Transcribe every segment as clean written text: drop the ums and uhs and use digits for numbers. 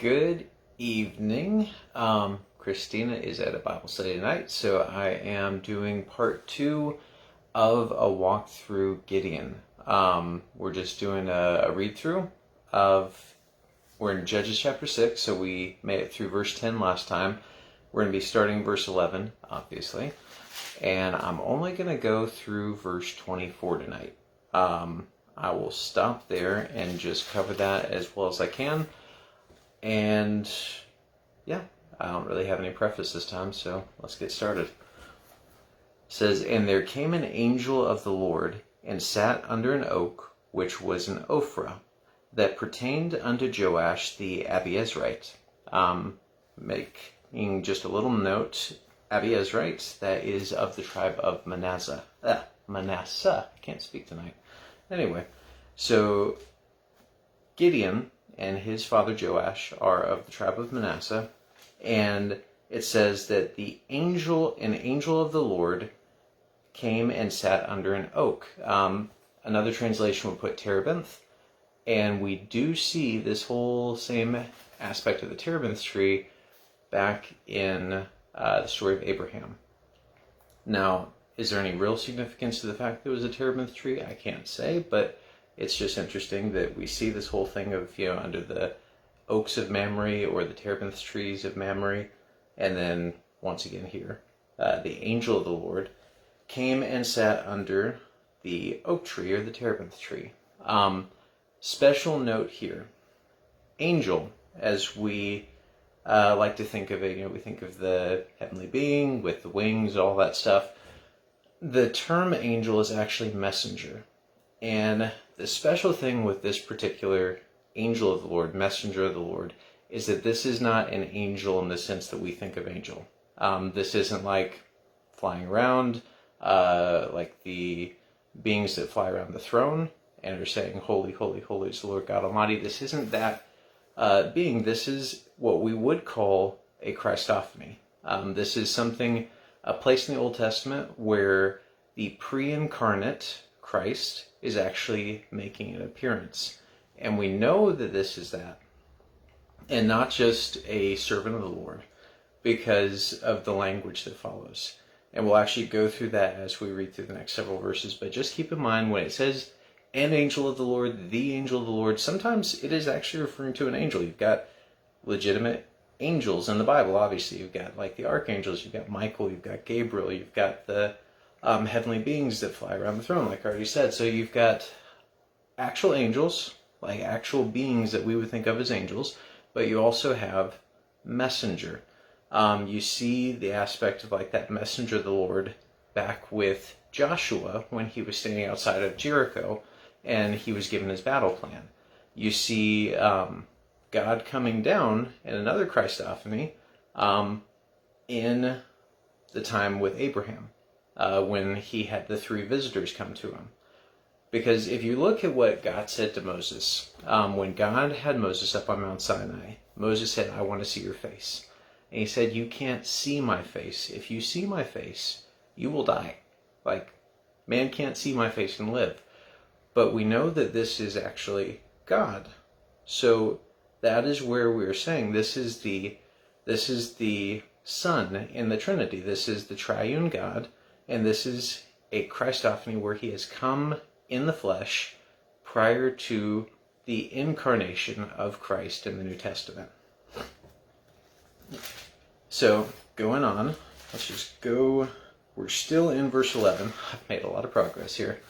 Good evening. Christina is at a Bible study tonight, so I am doing part 2 of a walk through Gideon. We're just doing a read through we're in Judges chapter 6, so we made it through verse 10 last time. We're going to be starting verse 11, obviously, and I'm only going to go through verse 24 tonight. I will stop there and just cover that as well as I can. And yeah, I don't really have any preface this time, so let's get started. It says, "And there came an angel of the Lord, and sat under an oak, which was in Ophrah, that pertained unto Joash the Abiezrite." Making just a little note, Abiezrite, that is of the tribe of Manasseh. Manasseh, I can't speak tonight. Anyway, so Gideon and his father Joash are of the tribe of Manasseh, and it says that an angel of the Lord came and sat under an oak. Another translation would put terebinth, and we do see this whole same aspect of the terebinth tree back in the story of Abraham. Now, is there any real significance to the fact that it was a terebinth tree? I can't say, but it's just interesting that we see this whole thing of, under the oaks of Mamre or the terebinth trees of Mamre. And then once again here, the angel of the Lord came and sat under the oak tree or the terebinth tree. Special note here, angel, as we like to think of it, we think of the heavenly being with the wings, all that stuff. The term angel is actually messenger. And the special thing with this particular angel of the Lord, messenger of the Lord, is that this is not an angel in the sense that we think of angel. This isn't like flying around, like the beings that fly around the throne and are saying, "Holy, holy, holy is the Lord God Almighty." This isn't that being. This is what we would call a Christophany. This is a place in the Old Testament where the pre-incarnate Christ is actually making an appearance. And we know that this is that, and not just a servant of the Lord, because of the language that follows. And we'll actually go through that as we read through the next several verses. But just keep in mind, when it says an angel of the Lord, the angel of the Lord, sometimes it is actually referring to an angel. You've got legitimate angels in the Bible, obviously. You've got like the archangels, you've got Michael, you've got Gabriel, you've got the heavenly beings that fly around the throne, like I already said. So you've got actual angels, like actual beings that we would think of as angels, but you also have messenger. You see the aspect of like that messenger of the Lord back with Joshua when he was standing outside of Jericho and he was given his battle plan. You see God coming down in another Christophany in the time with Abraham when he had the 3 visitors come to him. Because if you look at what God said to Moses, when God had Moses up on Mount Sinai, Moses said, "I want to see your face." And he said, "You can't see my face. If you see my face, you will die." Like, man can't see my face and live. But we know that this is actually God. So that is where we're saying this is the Son in the Trinity. This is the triune God, and this is a Christophany where he has come in the flesh prior to the incarnation of Christ in the New Testament. So, going on, let's just go, we're still in verse 11. I've made a lot of progress here.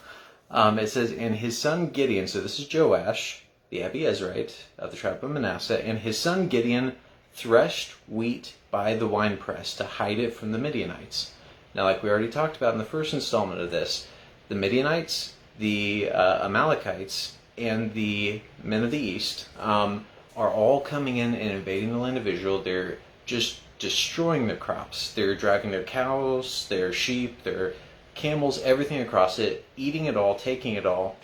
It says, "And his son Gideon," so this is Joash, the Abiezrite of the tribe of Manasseh, "and his son Gideon threshed wheat by the winepress to hide it from the Midianites." Now, like we already talked about in the first installment of this, the Midianites, the Amalekites, and the men of the east are all coming in and invading the land of Israel. They're just destroying their crops. They're dragging their cows, their sheep, their camels, everything across it, eating it all, taking it all.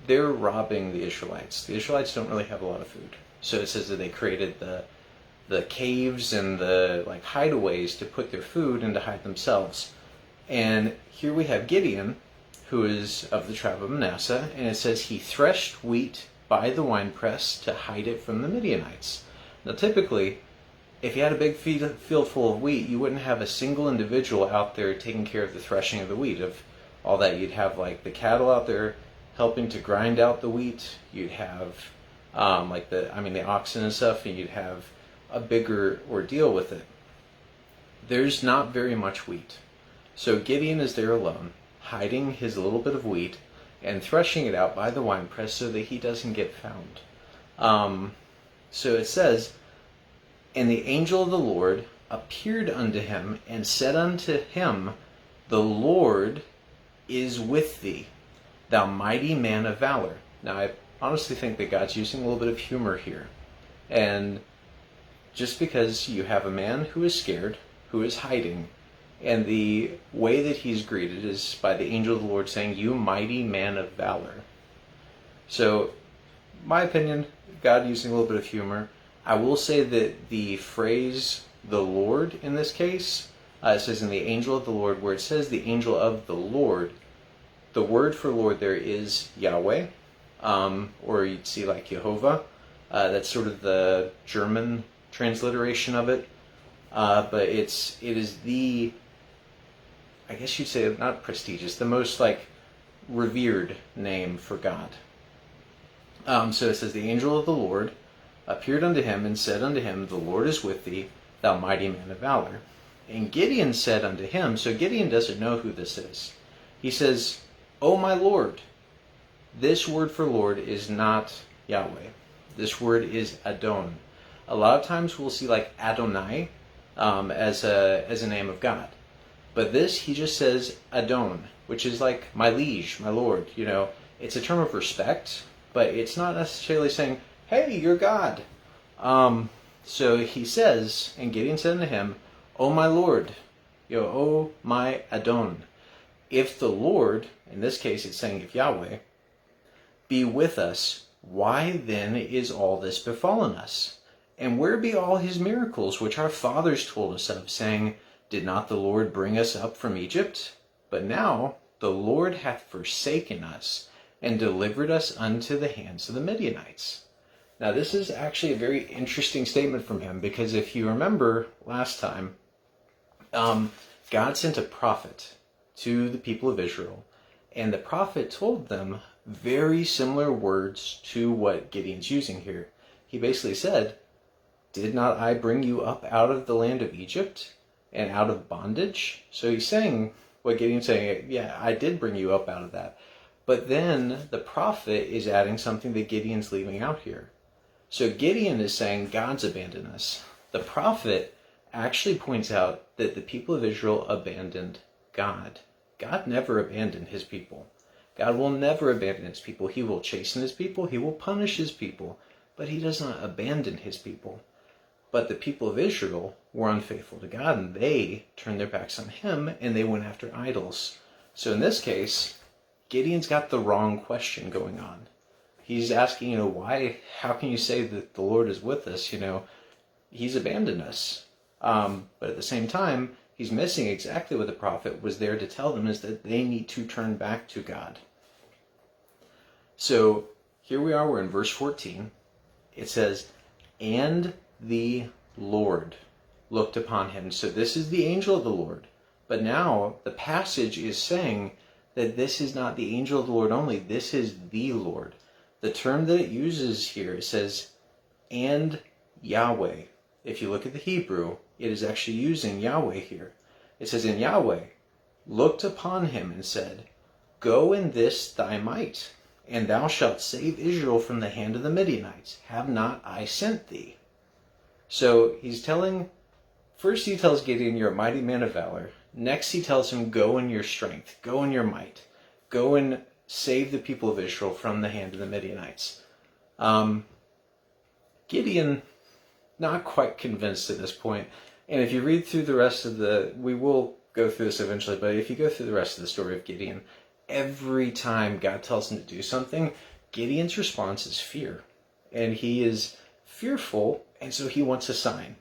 They're robbing the Israelites. The Israelites don't really have a lot of food. So it says that they created the caves and the hideaways to put their food and to hide themselves. And here we have Gideon, who is of the tribe of Manasseh, and it says he threshed wheat by the winepress to hide it from the Midianites. Now typically, if you had a big field full of wheat, you wouldn't have a single individual out there taking care of the threshing of the wheat, of all that. You'd have like the cattle out there helping to grind out the wheat. You'd have the oxen and stuff, and you'd have a bigger ordeal with it. There's not very much wheat. So Gideon is there alone, hiding his little bit of wheat and threshing it out by the winepress so that he doesn't get found. So it says, and the angel of the Lord appeared unto him and said unto him, the Lord is with thee, thou mighty man of valor. Now I honestly think that God's using a little bit of humor here. And just because you have a man who is scared, who is hiding, and the way that he's greeted is by the angel of the Lord saying, you mighty man of valor. So, my opinion, God using a little bit of humor. I will say that the phrase, the Lord, in this case, it says in the angel of the Lord, where it says the angel of the Lord, the word for Lord there is Yahweh, or you'd see like Jehovah. That's sort of the German transliteration of it. But it is the, I guess you'd say, not prestigious, the most like revered name for God. So it says, the angel of the Lord appeared unto him and said unto him, the Lord is with thee, thou mighty man of valor. And Gideon said unto him, so Gideon doesn't know who this is. He says, O my Lord. This word for Lord is not Yahweh. This word is Adon. A lot of times we'll see like Adonai as a name of God. But this, he just says Adon, which is like my liege, my Lord. You know, it's a term of respect, but it's not necessarily saying, hey, you're God. So he says, and Gideon said unto him, O my Lord, O my Adon, if the Lord, in this case it's saying if Yahweh, be with us, why then is all this befallen us? And where be all his miracles which our fathers told us of, saying, did not the Lord bring us up from Egypt? But now the Lord hath forsaken us, and delivered us unto the hands of the Midianites. Now this is actually a very interesting statement from him, because if you remember last time, God sent a prophet to the people of Israel, and the prophet told them very similar words to what Gideon's using here. He basically said, did not I bring you up out of the land of Egypt and out of bondage? So he's saying what Gideon's saying, yeah, I did bring you up out of that. But then the prophet is adding something that Gideon's leaving out here. So Gideon is saying God's abandoned us. The prophet actually points out that the people of Israel abandoned God. God never abandoned his people. God will never abandon his people. He will chasten his people. He will punish his people. But he does not abandon his people. But the people of Israel were unfaithful to God, and they turned their backs on him, and they went after idols. So in this case, Gideon's got the wrong question going on. He's asking, why, how can you say that the Lord is with us? He's abandoned us. But at the same time, he's missing exactly what the prophet was there to tell them, is that they need to turn back to God. So here we are, we're in verse 14. It says, and the Lord looked upon him. So this is the angel of the Lord. But now the passage is saying that this is not the angel of the Lord only, this is the Lord. The term that it uses here, it says, and Yahweh. If you look at the Hebrew, it is actually using Yahweh here. It says, and Yahweh looked upon him and said, go in this thy might, and thou shalt save Israel from the hand of the Midianites. Have not I sent thee? So he's telling, first he tells Gideon, you're a mighty man of valor. Next he tells him, go in your strength, go in your might, go and save the people of Israel from the hand of the Midianites. Gideon, not quite convinced at this point. And if you read through the rest of we will go through this eventually, but if you go through the rest of the story of Gideon, every time God tells him to do something, Gideon's response is fear. And he is fearful, and so he wants a sign.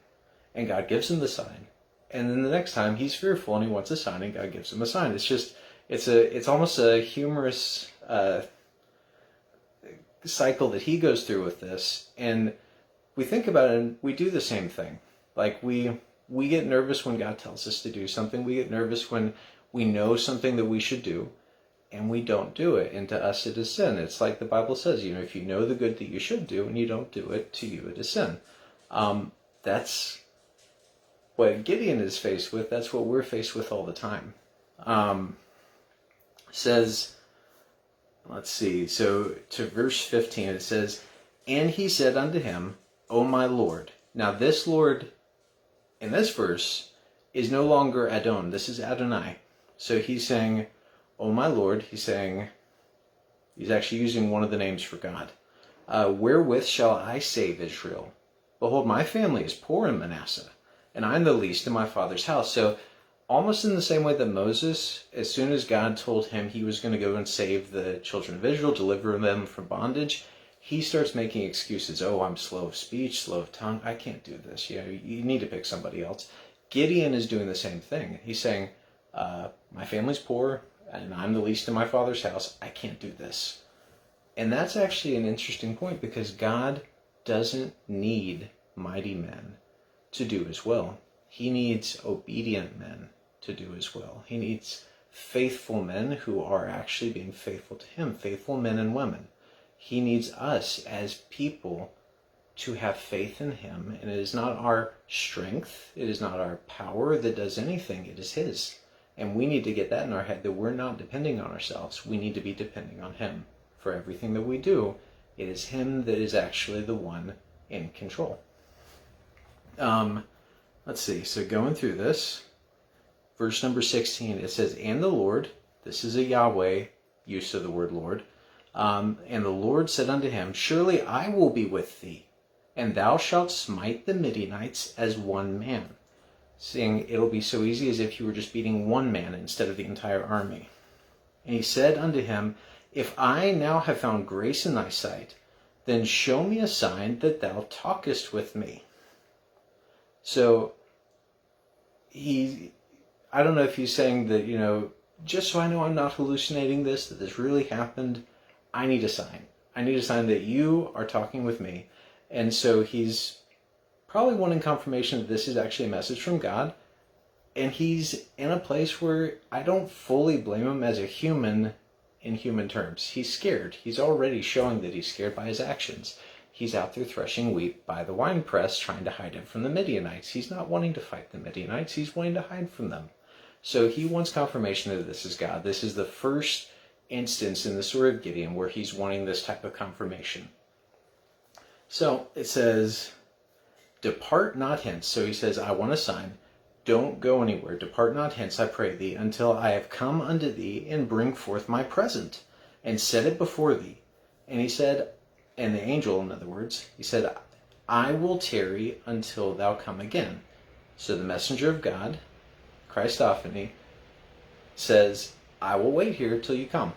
And God gives him the sign. And then the next time he's fearful and he wants a sign, and God gives him a sign. It's almost a humorous cycle that he goes through with this. And we think about it and we do the same thing. Like we get nervous when God tells us to do something. We get nervous when we know something that we should do and we don't do it. And to us it is sin. It's like the Bible says, if you know the good that you should do and you don't do it, to you it is sin. That's what Gideon is faced with. That's what we're faced with all the time. Says, let's see, so to verse 15 it says, and he said unto him, O my Lord. Now this Lord in this verse is no longer Adon, this is Adonai. So he's saying, O my Lord, he's actually using one of the names for God. Wherewith shall I save Israel? Behold, my family is poor in Manasseh, and I am the least in my father's house. So almost in the same way that Moses, as soon as God told him he was going to go and save the children of Israel, deliver them from bondage, he starts making excuses. Oh, I'm slow of speech, slow of tongue. I can't do this. You need to pick somebody else. Gideon is doing the same thing. He's saying, my family's poor, and I'm the least in my father's house. I can't do this. And that's actually an interesting point, because God doesn't need mighty men to do his will. He needs obedient men to do his will. He needs faithful men who are actually being faithful to him, faithful men and women. He needs us as people to have faith in him, and it is not our strength, it is not our power that does anything, it is his. And we need to get that in our head, that we're not depending on ourselves. We need to be depending on him for everything that we do. It is him that is actually the one in control. Let's see, so going through this, verse number 16, it says, and the Lord, this is a Yahweh use of the word Lord, and the Lord said unto him, surely I will be with thee, and thou shalt smite the Midianites as one man. Seeing it'll be so easy as if you were just beating one man instead of the entire army. And he said unto him, if I now have found grace in thy sight, then show me a sign that thou talkest with me. So, I don't know if he's saying that, just so I know I'm not hallucinating this, that this really happened, I need a sign. I need a sign that you are talking with me. And so he's probably wanting confirmation that this is actually a message from God. And he's in a place where I don't fully blame him as a human in human terms. He's scared. He's already showing that he's scared by his actions. He's out there threshing wheat by the winepress, trying to hide it from the Midianites. He's not wanting to fight the Midianites. He's wanting to hide from them. So he wants confirmation that this is God. This is the first instance in the story of Gideon where he's wanting this type of confirmation. So it says, depart not hence. So he says, I want a sign. Don't go anywhere. Depart not hence, I pray thee, until I have come unto thee and bring forth my present and set it before thee. And he said, and the angel, in other words, he said, I will tarry until thou come again. So the messenger of God, Christophany, says, I will wait here till you come.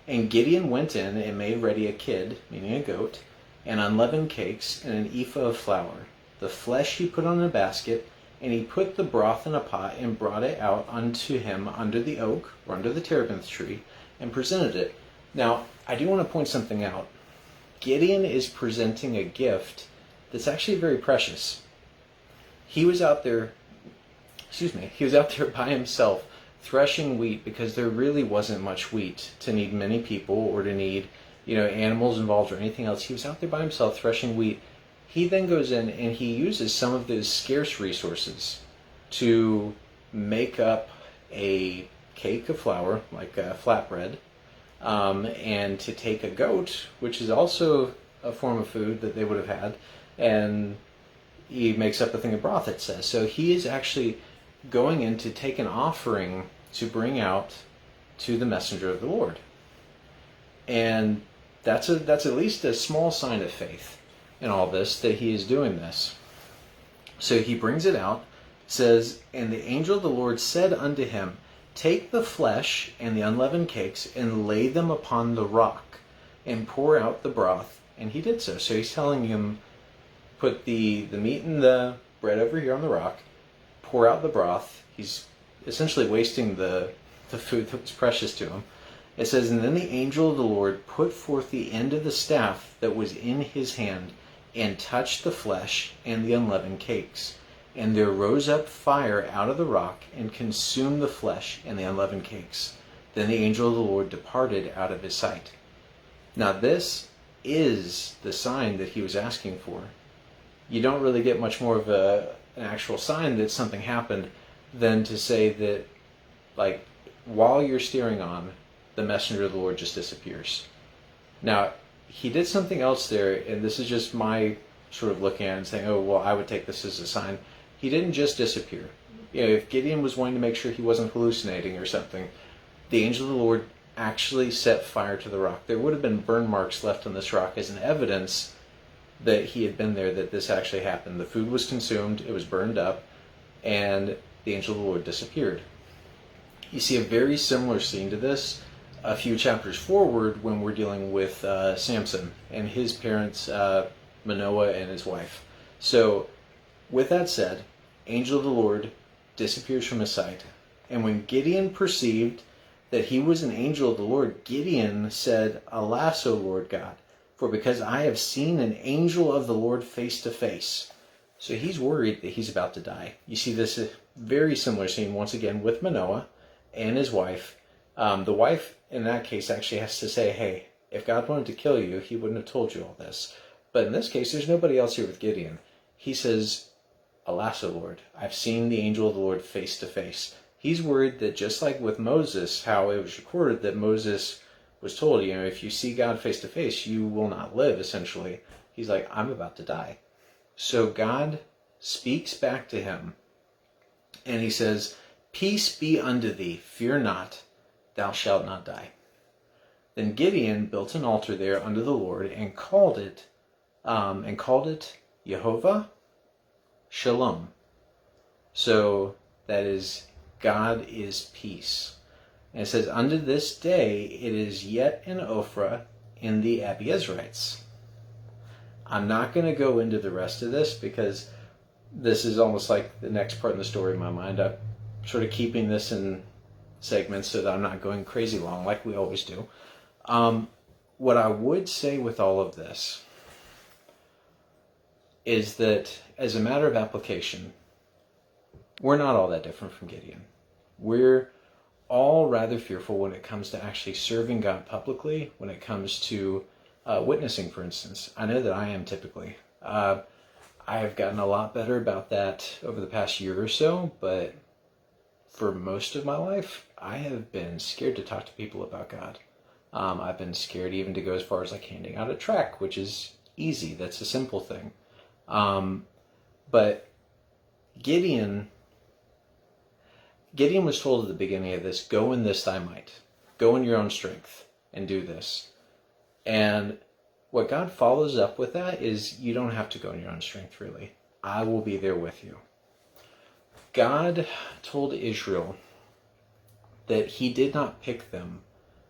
And Gideon went in and made ready a kid, meaning a goat, and unleavened cakes, and an ephah of flour. The flesh he put on a basket, and he put the broth in a pot, and brought it out unto him under the oak, or under the terebinth tree, and presented it. Now, I do want to point something out. Gideon is presenting a gift that's actually very precious. He was out there by himself threshing wheat because there really wasn't much wheat to need many people or to need, animals involved or anything else. He was out there by himself threshing wheat. He then goes in and he uses some of those scarce resources to make up a cake of flour, like a flatbread, and to take a goat, which is also a form of food that they would have had, and he makes up a thing of broth, it says. So he is actually going in to take an offering to bring out to the messenger of the Lord. And that's at least a small sign of faith in all this, that he is doing this. So he brings it out, says, and the angel of the Lord said unto him, take the flesh and the unleavened cakes and lay them upon the rock and pour out the broth. And he did so. So he's telling him, put the meat and the bread over here on the rock, pour out the broth. He's essentially wasting the food that was precious to him. It says, and then the angel of the Lord put forth the end of the staff that was in his hand and touched the flesh and the unleavened cakes. And there rose up fire out of the rock and consumed the flesh and the unleavened cakes. Then the angel of the Lord departed out of his sight. Now this is the sign that he was asking for. You don't really get much more of an actual sign that something happened than to say that, like, while you're steering on, the messenger of the Lord just disappears. Now, he did something else there, and this is just my sort of looking at it and saying, oh, well, I would take this as a sign. He didn't just disappear. You know, if Gideon was wanting to make sure he wasn't hallucinating or something, the angel of the Lord actually set fire to the rock. There would have been burn marks left on this rock as an evidence that he had been there, that this actually happened. The food was consumed, it was burned up, and the angel of the Lord disappeared. You see a very similar scene to this a few chapters forward when we're dealing with Samson and his parents, Manoah and his wife. So, with that said, angel of the Lord disappears from his sight. And when Gideon perceived that he was an angel of the Lord, Gideon said, Alas, O Lord God, for because I have seen an angel of the Lord face to face. So he's worried that he's about to die. You see this very similar scene once again with Manoah and his wife. The wife, in that case, actually has to say, hey, if God wanted to kill you, he wouldn't have told you all this. But in this case, there's nobody else here with Gideon. He says, Alas, O Lord, I've seen the angel of the Lord face to face. He's worried that just like with Moses, how it was recorded that Moses was told, you know, if you see God face to face, you will not live, essentially. He's like, I'm about to die. So God speaks back to him, and he says, Peace be unto thee, fear not, thou shalt not die. Then Gideon built an altar there unto the Lord and called it Jehovah Shalom. So that is, God is peace. And it says, unto this day it is yet in Ophrah in the Abiezrites. I'm not going to go into the rest of this because this is almost like the next part in the story in my mind. I'm sort of keeping this in segments so that I'm not going crazy long like we always do. What I would say with all of this is that as a matter of application, we're not all that different from Gideon. We're all rather fearful when it comes to actually serving God publicly, when it comes to witnessing, for instance. I know that I am typically. I have gotten a lot better about that over the past year or so, but for most of my life, I have been scared to talk to people about God. I've been scared even to go as far as like handing out a tract, which is easy. That's a simple thing. But Gideon was told at the beginning of this, go in this thy might. Go in your own strength and do this. And what God follows up with that is you don't have to go in your own strength, really. I will be there with you. God told Israel that he did not pick them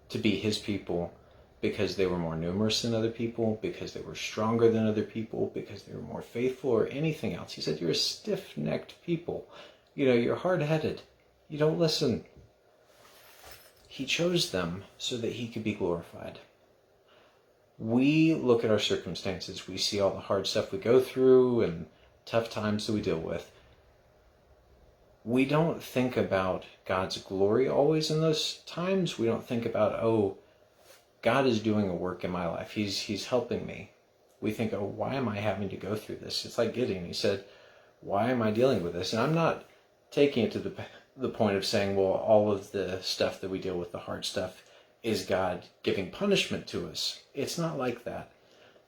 to be his people because they were more numerous than other people, because they were stronger than other people, because they were more faithful or anything else. He said, you're a stiff-necked people. You know, you're hard-headed. You don't listen. He chose them so that he could be glorified. We look at our circumstances. We see all the hard stuff we go through and tough times that we deal with. We don't think about God's glory always in those times. We don't think about, oh, God is doing a work in my life. He's helping me. We think, oh, why am I having to go through this? It's like Gideon. He said, why am I dealing with this? And I'm not taking it to the point of saying, well, all of the stuff that we deal with, the hard stuff, is God giving punishment to us. It's not like that.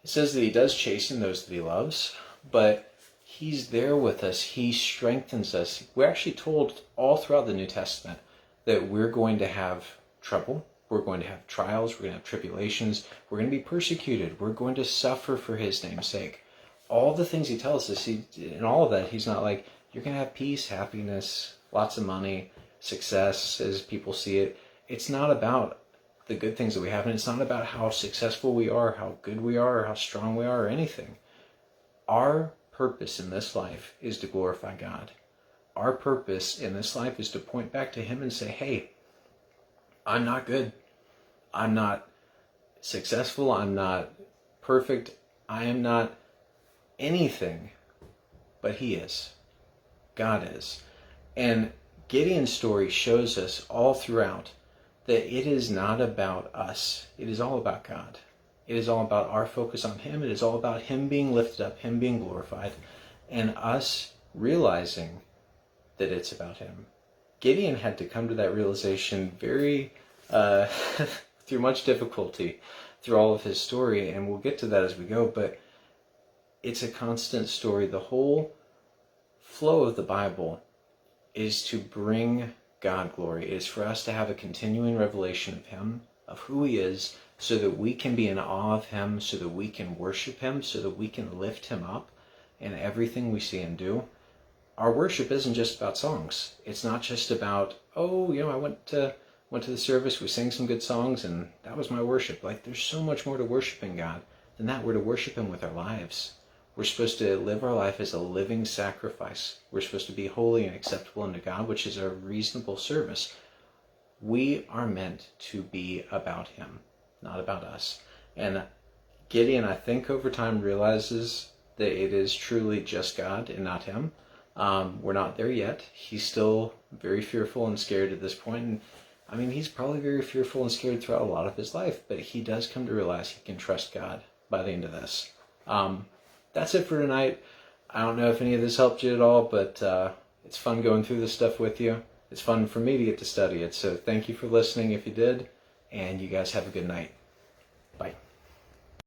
It says that he does chasten those that he loves, but he's there with us. He strengthens us. We're actually told all throughout the New Testament that we're going to have trouble. We're going to have trials. We're going to have tribulations. We're going to be persecuted. We're going to suffer for his name's sake. All the things he tells us, in all of that, he's not like, you're going to have peace, happiness, lots of money, success as people see it. It's not about the good things that we have, and it's not about how successful we are, how good we are, or how strong we are, or anything. Our purpose in this life is to glorify God. Our purpose in this life is to point back to him and say, hey, I'm not good. I'm not successful. I'm not perfect. I am not anything, but he is. God is. And Gideon's story shows us all throughout that it is not about us. It is all about God. It is all about our focus on him. It is all about him being lifted up, him being glorified, and us realizing that it's about him. Gideon had to come to that realization very through much difficulty through all of his story, and we'll get to that as we go, but it's a constant story. The whole flow of the Bible is to bring God glory. It is for us to have a continuing revelation of him, of who he is, so that we can be in awe of him, so that we can worship him, so that we can lift him up in everything we see and do. Our worship isn't just about songs. It's not just about, oh, I went to the service, we sang some good songs, and that was my worship. Like, there's so much more to worshiping God than that. We're to worship him with our lives. We're supposed to live our life as a living sacrifice. We're supposed to be holy and acceptable unto God, which is a reasonable service. We are meant to be about him, not about us. And Gideon, I think, over time realizes that it is truly just God and not him. We're not there yet. He's still very fearful and scared at this point. And he's probably very fearful and scared throughout a lot of his life, but he does come to realize he can trust God by the end of this. That's it for tonight. I don't know if any of this helped you at all, but it's fun going through this stuff with you. It's fun for me to get to study it. So thank you for listening if you did, and you guys have a good night.